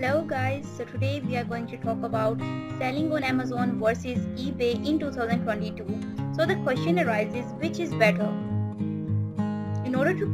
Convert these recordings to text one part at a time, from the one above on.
Hello guys, so today we are going to talk about selling on Amazon versus eBay in 2022. So the question arises, which is better? In order to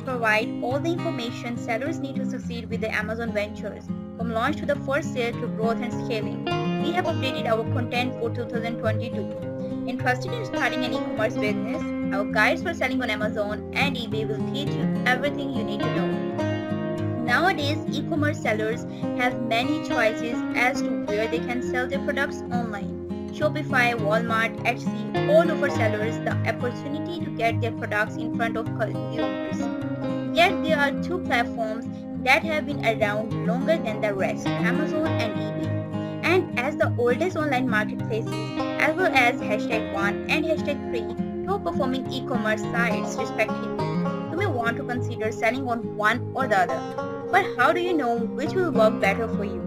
provide all the information sellers need to succeed with the Amazon ventures, from launch to the first sale to growth and scaling, we have updated our content for 2022. Interested in starting an e-commerce business? Our guides for selling on Amazon and eBay will teach you everything you need to know. Nowadays, e-commerce sellers have many choices as to where they can sell their products online. Shopify, Walmart, Etsy all offer sellers the opportunity to get their products in front of consumers. Yet there are two platforms that have been around longer than the rest, Amazon and eBay. And as the oldest online marketplaces, as well as #1 and #3 top performing e-commerce sites respectively, you may want to consider selling on one or the other. But how do you know which will work better for you?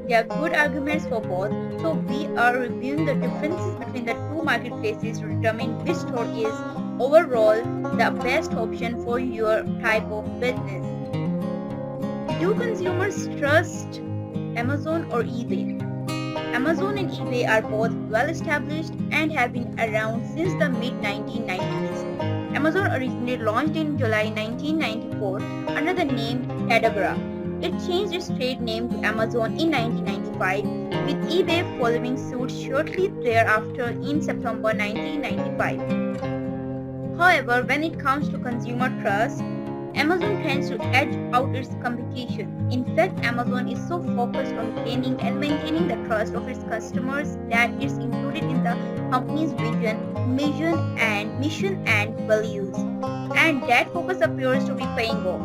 There are good arguments for both, so we are reviewing the differences between the two marketplaces to determine which store is overall the best option for your type of business. Do consumers trust Amazon or eBay? Amazon and eBay are both well established and have been around since the mid-1990s. Amazon originally launched in July 1994 under the name Tadabra. It changed its trade name to Amazon in 1995, with eBay following suit shortly thereafter in September 1995. However, when it comes to consumer trust, Amazon tends to edge out its competition. In fact, Amazon is so focused on gaining and maintaining the trust of its customers that it's included in the company's vision, mission and values. And that focus appears to be paying off.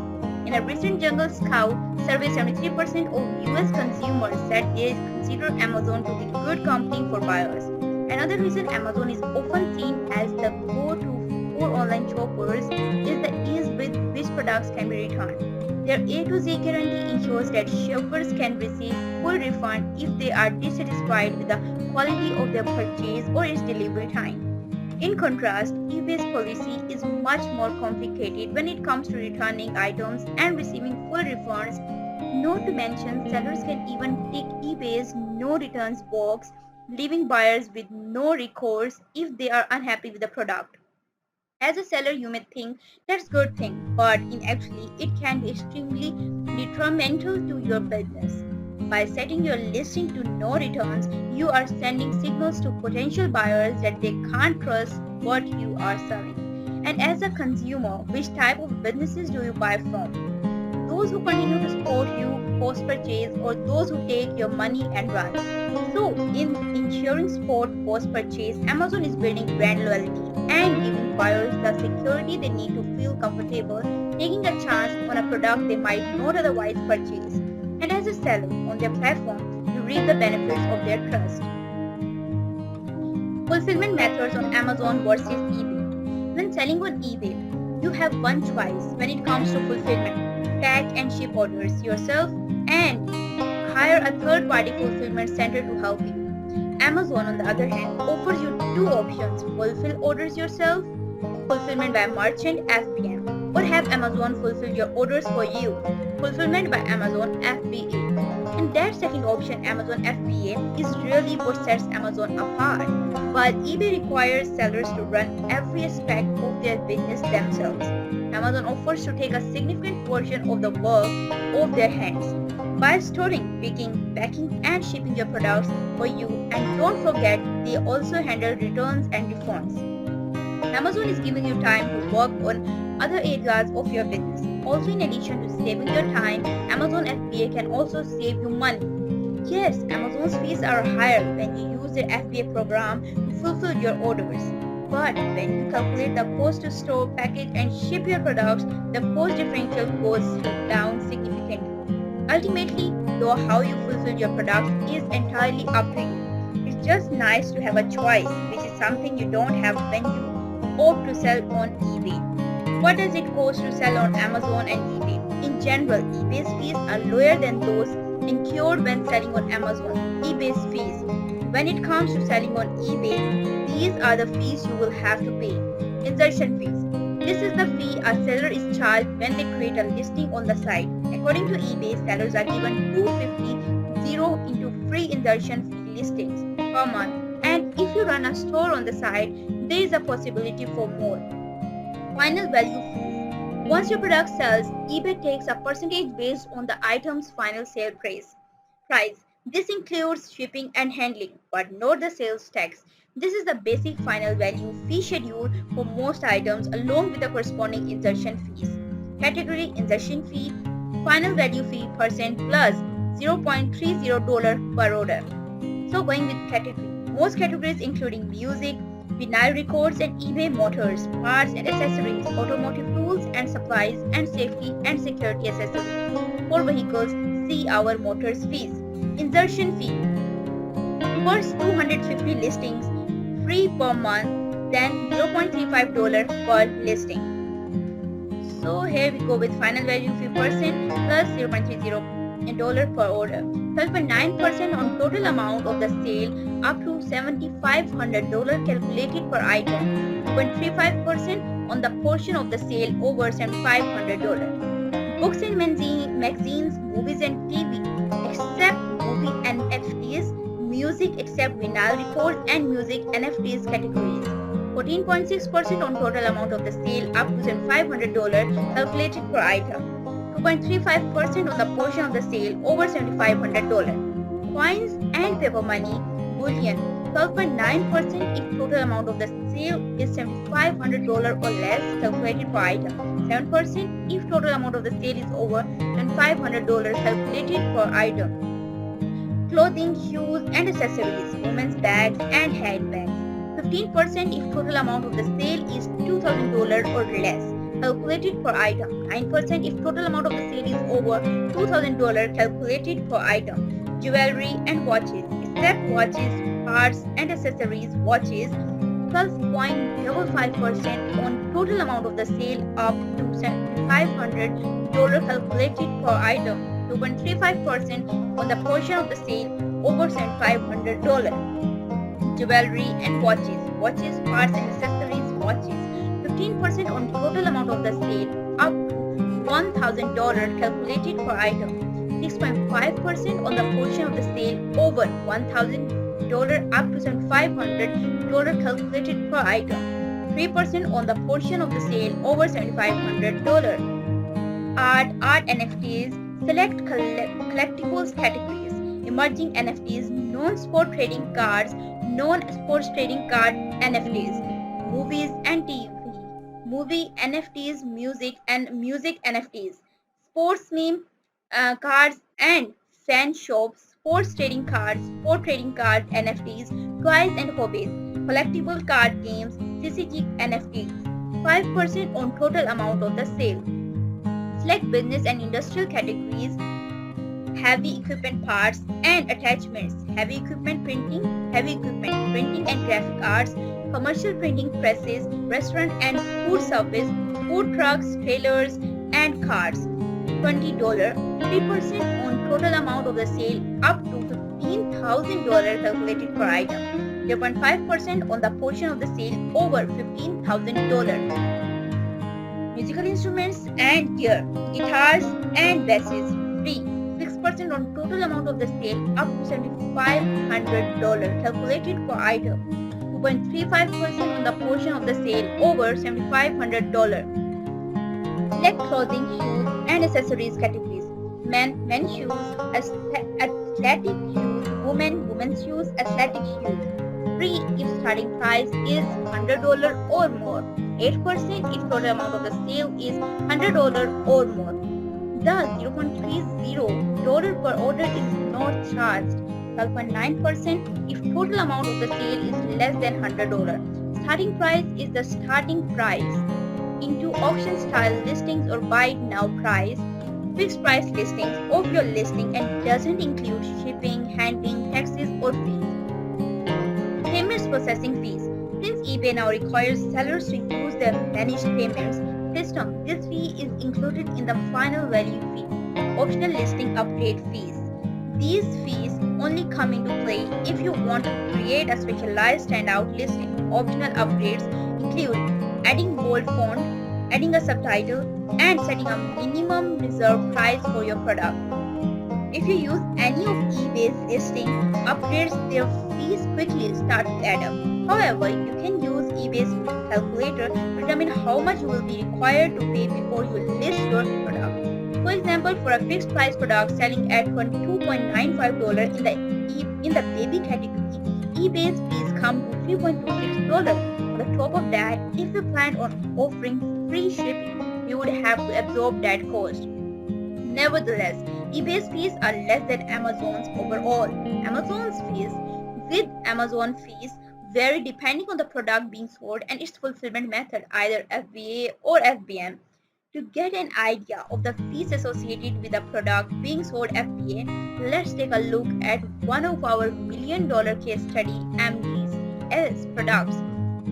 In a recent Jungle Scout survey, 73% of US consumers said they consider Amazon to be a good company for buyers. Another reason Amazon is often seen as the go-to for online shoppers is the ease with which products can be returned. Their A to Z guarantee ensures that shoppers can receive full refund if they are dissatisfied with the quality of their purchase or its delivery time. In contrast, eBay's policy is much more complicated when it comes to returning items and receiving full refunds. Not to mention, sellers can even tick eBay's no returns box, leaving buyers with no recourse if they are unhappy with the product. As a seller, you may think that's a good thing, but in actually it can be extremely detrimental to your business. By setting your listing to no returns, you are sending signals to potential buyers that they can't trust what you are selling. And as a consumer, which type of businesses do you buy from? Those who continue to support you post-purchase or those who take your money and run? So, in ensuring support post-purchase, Amazon is building brand loyalty and giving buyers the security they need to feel comfortable taking a chance on a product they might not otherwise purchase. And as a seller on their platform, you reap the benefits of their trust. Fulfillment methods on Amazon versus eBay. When selling on eBay, you have one choice when it comes to fulfillment. Pack and ship orders yourself and hire a third-party fulfillment center to help you. Amazon, on the other hand, offers you two options: fulfill orders yourself, fulfillment by merchant (FBM), or have Amazon fulfill your orders for you, fulfillment by Amazon (FBA). And that second option, Amazon FBA, is really what sets Amazon apart, while eBay requires sellers to run every aspect of their business themselves. Amazon offers to take a significant portion of the work off their hands by storing, picking, packing, and shipping your products for you. And don't forget, they also handle returns and refunds. Amazon is giving you time to work on other areas of your business. Also, in addition to saving your time, Amazon FBA can also save you money. Yes, Amazon's fees are higher when you use their FBA program to fulfill your orders. But when you calculate the cost to store, package, and ship your products, the cost differential goes down significantly. Ultimately, though, how you fulfill your products is entirely up to you. It's just nice to have a choice, which is something you don't have when you opt to sell on eBay. What does it cost to sell on Amazon and eBay? In general, eBay's fees are lower than those incurred when selling on Amazon. eBay's fees. When it comes to selling on eBay, these are the fees you will have to pay. Insertion fees. This is the fee a seller is charged when they create a listing on the site. According to eBay, sellers are given $250 into free insertion fee listings per month, and if you run a store on the site, there is a possibility for more. Final value fees. Once your product sells, eBay takes a percentage based on the item's final sale price. This includes shipping and handling, but not the sales tax. This is the basic final value fee schedule for most items along with the corresponding insertion fees. Category insertion fee, final value fee percent plus $0.30 per order. So going with category. Most categories including music, vinyl records and eBay motors, parts and accessories, automotive tools and supplies, and safety and security accessories. For vehicles, see our motors fees. Insertion fee. First 250 listings free per month, then $0.35 per listing. So here we go with final value fee percent plus $0.30 per order. 12.9% on total amount of the sale up to $7,500 calculated per item. 2.35% on the portion of the sale over $7,500. Books and magazines, movies and TV, except movie NFTs, music except vinyl records and music NFTs categories. 14.6% on total amount of the sale up to $7,500 calculated per item. 2.35% on the portion of the sale over $7,500. Coins and paper money, bullion, 12.9% if total amount of the sale is $7,500 or less calculated per item. 7% if total amount of the sale is over $7,500 calculated per item. Clothing, shoes and accessories, women's bags and handbags. 15% if total amount of the sale is $2,000 or less calculated per item. 9% if total amount of the sale is over $2,000 calculated per item. Jewelry and watches, except watches, parts and accessories, watches, 12.05% on total amount of the sale up to $7,500 calculated per item. 2.35% on the portion of the sale over $7,500. Jewelry and watches, parts and accessories, watches, 15% on total amount of the sale up to $1,000 calculated per item. 6.5% on the portion of the sale over $1,000 up to $7,500 calculated per item. 3% on the portion of the sale over $7,500. Art NFTs, select collectibles categories, emerging NFTs, non-sport trading cards, non-sports trading card NFTs, movies and TV, movie NFTs, music and music NFTs, sports meme cards and fan shops, sports trading cards, sport trading card NFTs, toys and hobbies, collectible card games, CCG NFTs. 5% on total amount of the sale. Select business and industrial categories, heavy equipment parts and attachments, heavy equipment printing and graphic arts, commercial printing presses, restaurant and food service, food trucks, trailers and cars. $20, 3% on total amount of the sale up to $15,000 calculated per item. 0.5% on the portion of the sale over $15,000. Musical instruments and gear, guitars and basses, free. 6% on total amount of the sale up to $7,500 calculated per item. 2.35% on the portion of the sale over $7,500. Select clothing, shoes and accessories categories. Men's shoes, athletic shoes, women's shoes, athletic shoes. Free if starting price is $100 or more. 8% if total amount of the sale is $100 or more. The $0.30 per order is not charged. 12.9% if total amount of the sale is less than $100. Starting price is the starting price into auction style listings or buy it now price. Fixed price listings of your listing and doesn't include shipping, handling, taxes or fees. Payments processing fees. Since eBay now requires sellers to use their managed payments system, this fee is included in the final value fee. Optional listing update fees. These fees only come into play if you want to create a specialized standout listing. Optional upgrades include adding bold font, adding a subtitle, and setting a minimum reserve price for your product. If you use any of eBay's listing upgrades, their fees quickly start to add up. However, you can use eBay's calculator to determine how much you will be required to pay before you list your product. For example, for a fixed price product selling at $22.95 in the baby category, eBay's fees come to $3.26. On the top of that, if you plan on offering free shipping, you would have to absorb that cost. Nevertheless, eBay's fees are less than Amazon's overall. Amazon's fees with Amazon fees vary depending on the product being sold and its fulfillment method, either FBA or FBM. To get an idea of the fees associated with a product being sold FBA, let's take a look at one of our million-dollar case study MD's products.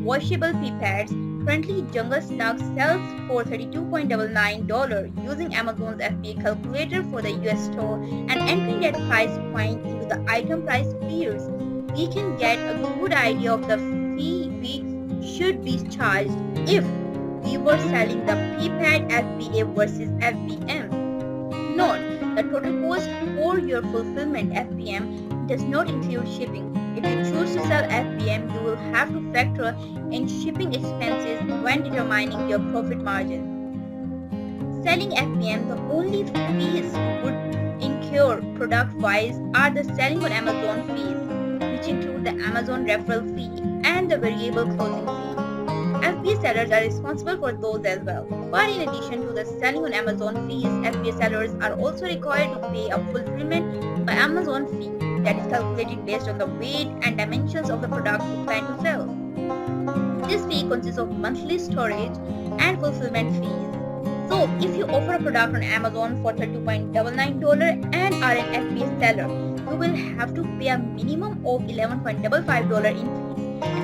Washable pee pads. Currently, Jungle Snug sells for $32.99 using Amazon's FBA calculator for the US store and entering that price point into the item price fields. We can get a good idea of the fee we should be charged if we were selling the pee pad FBA versus FBM. Note, the total cost for your fulfillment FBM does not include shipping. If you choose to sell FBM, you will have to factor in shipping expenses when determining your profit margin. Selling FBM, the only fees you would incur product-wise are the selling on Amazon fees, which include the Amazon referral fee and the variable closing fee. FBA sellers are responsible for those as well. But in addition to the selling on Amazon fees, FBA sellers are also required to pay a fulfillment by Amazon fee that is calculated based on the weight and dimensions of the product you plan to sell. This fee consists of monthly storage and fulfillment fees. So, if you offer a product on Amazon for $32.99 and are an FBA seller, you will have to pay a minimum of $11.55 in fees.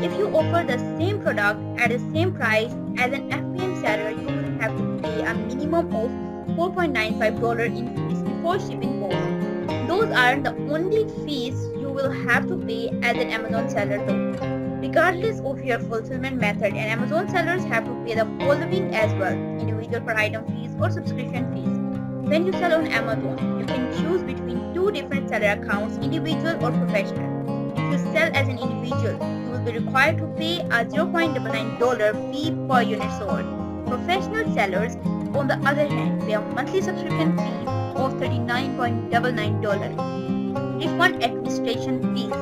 If you offer the same product at the same price as an FBM seller, you will have to pay a minimum of $4.95 in fees before shipping costs. Those aren't the only fees you will have to pay as an Amazon seller though. Regardless of your fulfillment method, and Amazon sellers have to pay the following as well: individual per item fees or subscription fees. When you sell on Amazon, you can choose between two different seller accounts, individual or professional. If you sell as an individual, you will be required to pay a $0.99 fee per unit sold. Professional sellers, on the other hand, pay a monthly subscription fee of $39.99. Refund administration fees.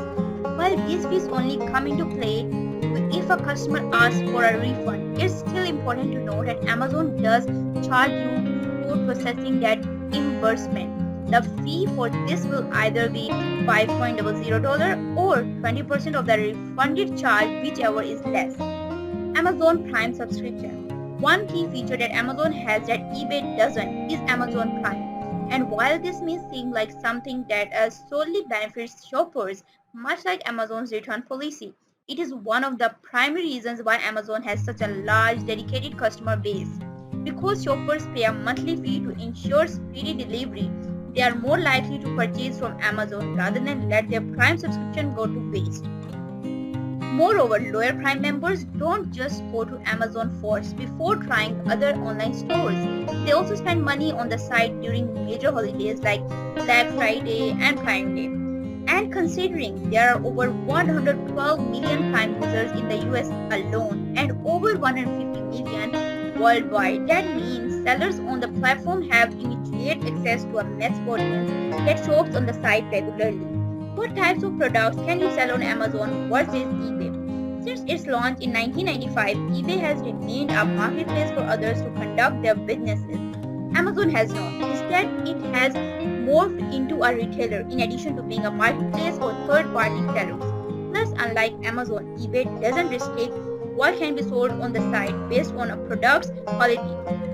While these fees only come into play if a customer asks for a refund, it's still important to know that Amazon does charge you for processing that reimbursement. The fee for this will either be $5.00 or 20% of the refunded charge, whichever is less. Amazon Prime subscription. One key feature that Amazon has that eBay doesn't is Amazon Prime. And while this may seem like something that solely benefits shoppers, much like Amazon's return policy, it is one of the primary reasons why Amazon has such a large dedicated customer base. Because shoppers pay a monthly fee to ensure speedy delivery, they are more likely to purchase from Amazon rather than let their Prime subscription go to waste. Moreover, loyal Prime members don't just go to Amazon first before trying other online stores. They also spend money on the site during major holidays like Black Friday and Prime Day. And considering there are over 112 million Prime users in the US alone and over 150 million worldwide, that means sellers on the platform have immediate access to a mass audience that shops on the site regularly. What types of products can you sell on Amazon versus eBay? Since its launch in 1995, eBay has remained a marketplace for others to conduct their businesses. Amazon has not. Instead, it has morphed into a retailer in addition to being a marketplace for third-party sellers. Plus, unlike Amazon, eBay doesn't restrict what can be sold on the site based on a product's quality.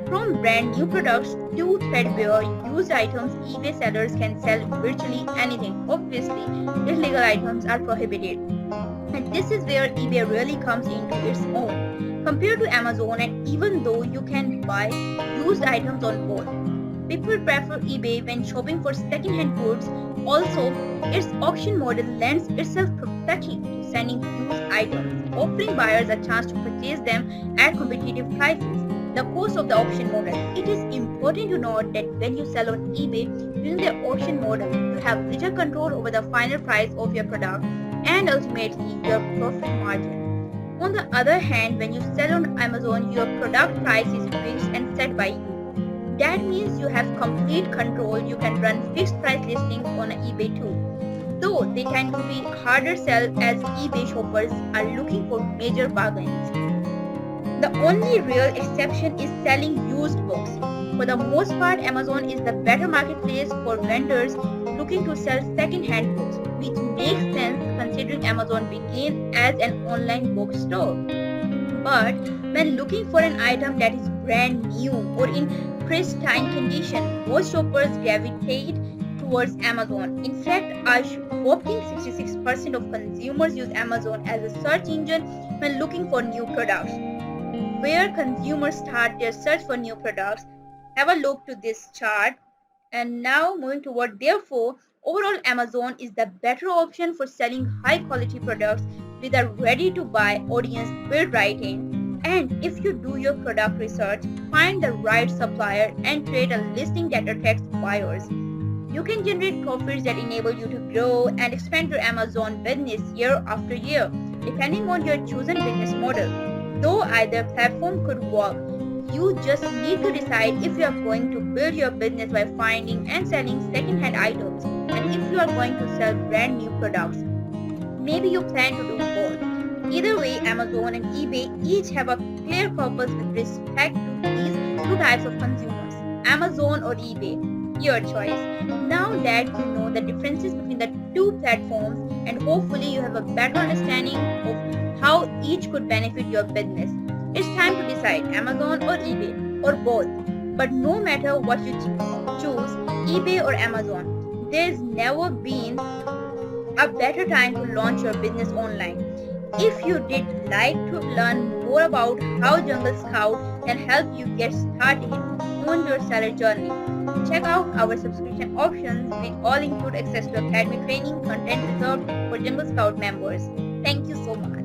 From brand new products to threadbare used items, eBay sellers can sell virtually anything. Obviously, illegal items are prohibited. And this is where eBay really comes into its own. Compared to Amazon, and even though you can buy used items on both, people prefer eBay when shopping for second-hand goods. Also, its auction model lends itself perfectly to sending used items, offering buyers a chance to purchase them at competitive prices. The cost of the auction model. It is important to note that when you sell on eBay using the auction model, you have little control over the final price of your product and ultimately your profit margin. On the other hand, when you sell on Amazon, your product price is fixed and set by you. That means you have complete control. You can run fixed price listings on eBay too. Though they tend to be harder sell as eBay shoppers are looking for major bargains. The only real exception is selling used books. For the most part, Amazon is the better marketplace for vendors looking to sell second-hand books, which makes sense considering Amazon began as an online bookstore. But when looking for an item that is brand new or in pristine condition, most shoppers gravitate towards Amazon. In fact, a whopping 66% of consumers use Amazon as a search engine when looking for new products. Where consumers start their search for new products, have a look to this chart. And now moving toward, therefore, overall Amazon is the better option for selling high quality products with a ready to buy audience built right in. And if you do your product research, find the right supplier and create a listing that attracts buyers, you can generate profits that enable you to grow and expand your Amazon business year after year, depending on your chosen business model. Though either platform could work, you just need to decide if you are going to build your business by finding and selling second-hand items, and if you are going to sell brand new products. Maybe you plan to do both. Either way, Amazon and eBay each have a clear purpose with respect to these two types of consumers. Amazon or eBay, your choice. Now that you know the differences between the two platforms, and hopefully you have a better understanding of how each could benefit your business, it's time to decide Amazon or eBay or both. But no matter what you choose, eBay or Amazon, there's never been a better time to launch your business online. If you did like to learn more about how Jungle Scout can help you get started on your seller journey, check out our subscription options, which all include access to academy training, content reserved for Jungle Scout members. Thank you so much.